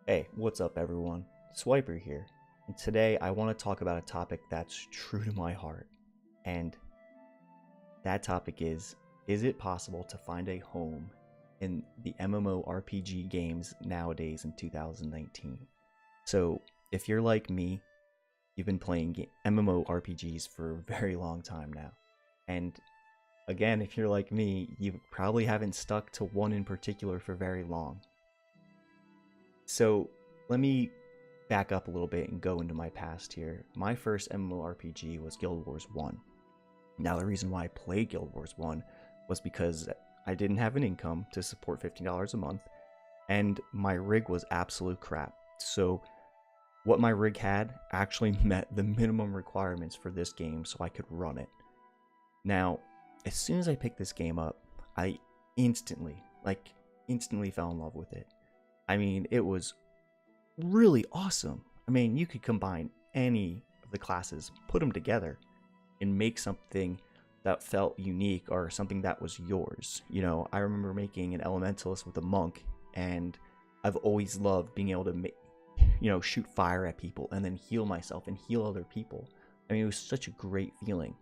Hey, what's up everyone? Swiper here, and today I want to talk about a topic that's true to my heart. And that topic is it possible to find a home in the MMORPG games nowadays in 2019? So, if you're like me, you've been playing MMORPGs for a very long time now. And again, if you're like me, you probably haven't stuck to one in particular for very long. So, let me back up a little bit and go into my past here. My first MMORPG was Guild Wars 1. Now, the reason why I played Guild Wars 1 was because I didn't have an income to support $15 a month, and my rig was absolute crap. So, what my rig had actually met the minimum requirements for this game so I could run it. Now, as soon as I picked this game up, I instantly fell in love with it. I mean, it was really awesome. I mean, you could combine any of the classes, put them together, and make something that felt unique or something that was yours. You know, I remember making an elementalist with a monk, and I've always loved being able to shoot fire at people and then heal myself and heal other people. I mean, it was such a great feeling.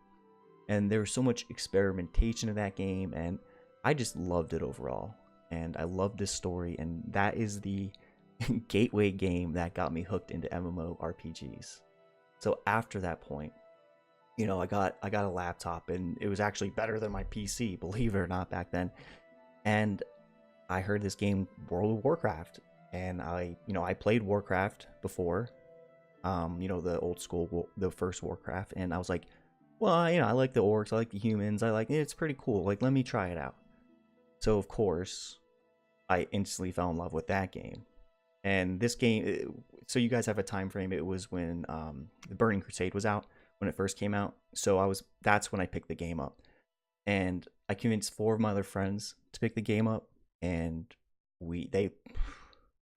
And there was so much experimentation in that game, and I just loved it overall. And I loved this story, and that is the gateway game that got me hooked into MMORPGs. So after that point, I got a laptop, and it was actually better than my PC, believe it or not, back then. And I heard this game, World of Warcraft, and I played Warcraft before, the old school, the first Warcraft, and I was like, well, I like the orcs, I like the humans, it's pretty cool. Like, let me try it out. So of course, I instantly fell in love with that game. And this game, so you guys have a time frame. It was when the Burning Crusade was out, when it first came out. So that's when I picked the game up, and I convinced four of my other friends to pick the game up, and they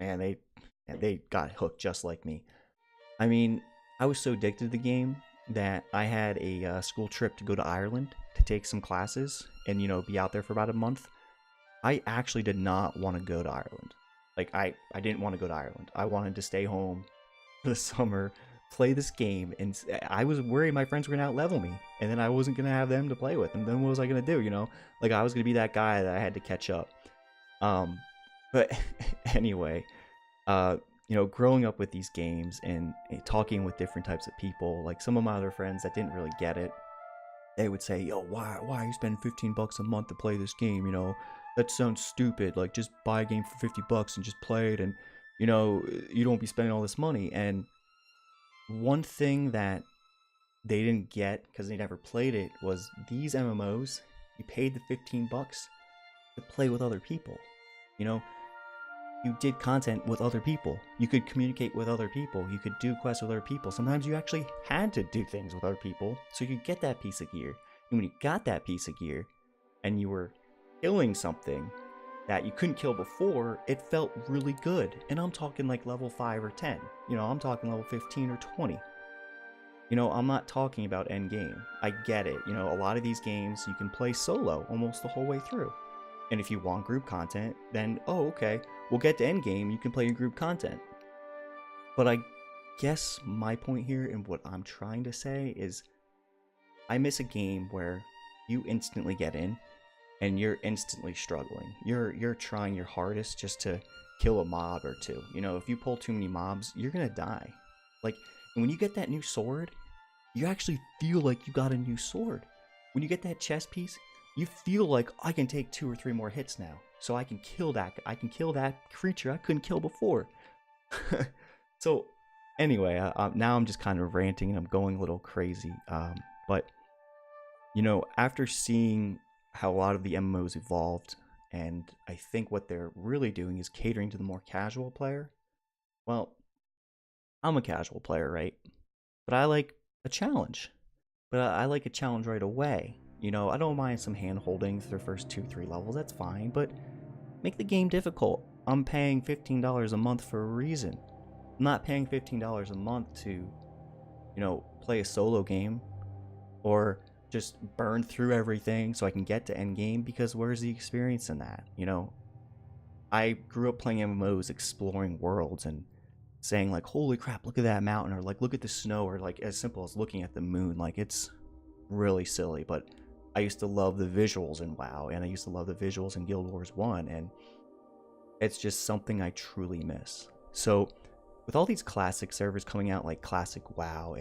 they got hooked just like me. I mean, I was so addicted to the game that I had a school trip to go to Ireland to take some classes and be out there for about a month. I actually did not want to go to Ireland. Like, I didn't want to go to Ireland. I wanted to stay home for the summer, play this game, and I was worried my friends were going to outlevel me, and then I wasn't going to have them to play with, and then what was I going to do? Like, I was going to be that guy that I had to catch up. But anyway, growing up with these games and talking with different types of people, like some of my other friends that didn't really get it, they would say, yo, why are you spending $15 a month to play this game? That sounds stupid. Like, just buy a game for $50 and just play it, and you don't be spending all this money. And one thing that they didn't get because they never played it was these MMOs, you paid the $15 to play with other people. You did content with other people. You could communicate with other people. You could do quests with other people. Sometimes you actually had to do things with other people so you could get that piece of gear. And when you got that piece of gear and you were killing something that you couldn't kill before, it felt really good. And I'm talking like level 5 or 10. I'm talking level 15 or 20. I'm not talking about end game. I get it. A lot of these games you can play solo almost the whole way through. And if you want group content, then, oh, okay, we'll get to end game, you can play your group content. But I guess my point here and what I'm trying to say is I miss a game where you instantly get in and you're instantly struggling. You're trying your hardest just to kill a mob or two. If you pull too many mobs, you're gonna die. Like, and when you get that new sword, you actually feel like you got a new sword. When you get that chest piece, you feel like I can take 2 or 3 more hits now, so I can kill that creature I couldn't kill before. So anyway, now I'm just kind of ranting and I'm going a little crazy. But after seeing how a lot of the MMOs evolved, and I think what they're really doing is catering to the more casual player. Well, I'm a casual player, right? But I like a challenge. But I like a challenge right away. I don't mind some hand holding through the first 2-3 levels, that's fine, but make the game difficult. I'm paying $15 a month for a reason. I'm not paying $15 a month to, play a solo game or just burn through everything so I can get to end game, because where's the experience in that? I grew up playing MMOs, exploring worlds, and saying like, "Holy crap, look at that mountain," or like, "Look at the snow," or like as simple as looking at the moon. Like it's really silly, but I used to love the visuals in WoW, and I used to love the visuals in Guild Wars 1, and it's just something I truly miss. So, with all these classic servers coming out, like Classic WoW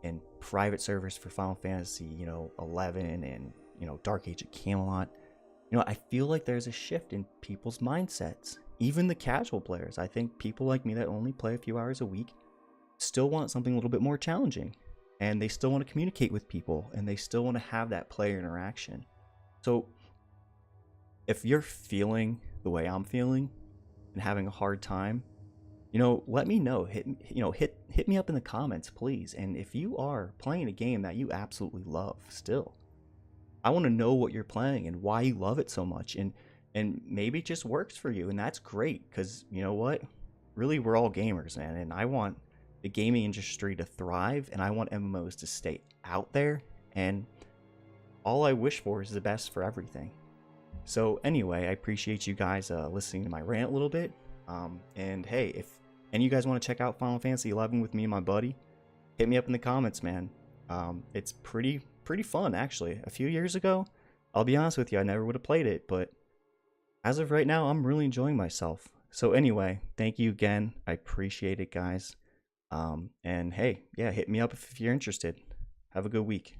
and private servers for Final Fantasy, 11 and Dark Age of Camelot, I feel like there's a shift in people's mindsets. Even the casual players, I think people like me that only play a few hours a week still want something a little bit more challenging, and they still want to communicate with people, and they still want to have that player interaction. So if you're feeling the way I'm feeling and having a hard time, let me know. Hit me up in the comments, please. And if you are playing a game that you absolutely love still, I want to know what you're playing and why you love it so much, and maybe it just works for you, and that's great, because you know what, really, we're all gamers, man, and I want the gaming industry to thrive, and I want MMOs to stay out there, and all I wish for is the best for everything. So anyway, I appreciate you guys listening to my rant a little bit, and hey, if any of you guys want to check out Final Fantasy 11 with me and my buddy, hit me up in the comments, man. It's pretty fun, actually. A few years ago, I'll be honest with you, I never would have played it, but as of right now, I'm really enjoying myself. So anyway, thank you again. I appreciate it, guys. And hey, yeah, hit me up if you're interested. Have a good week.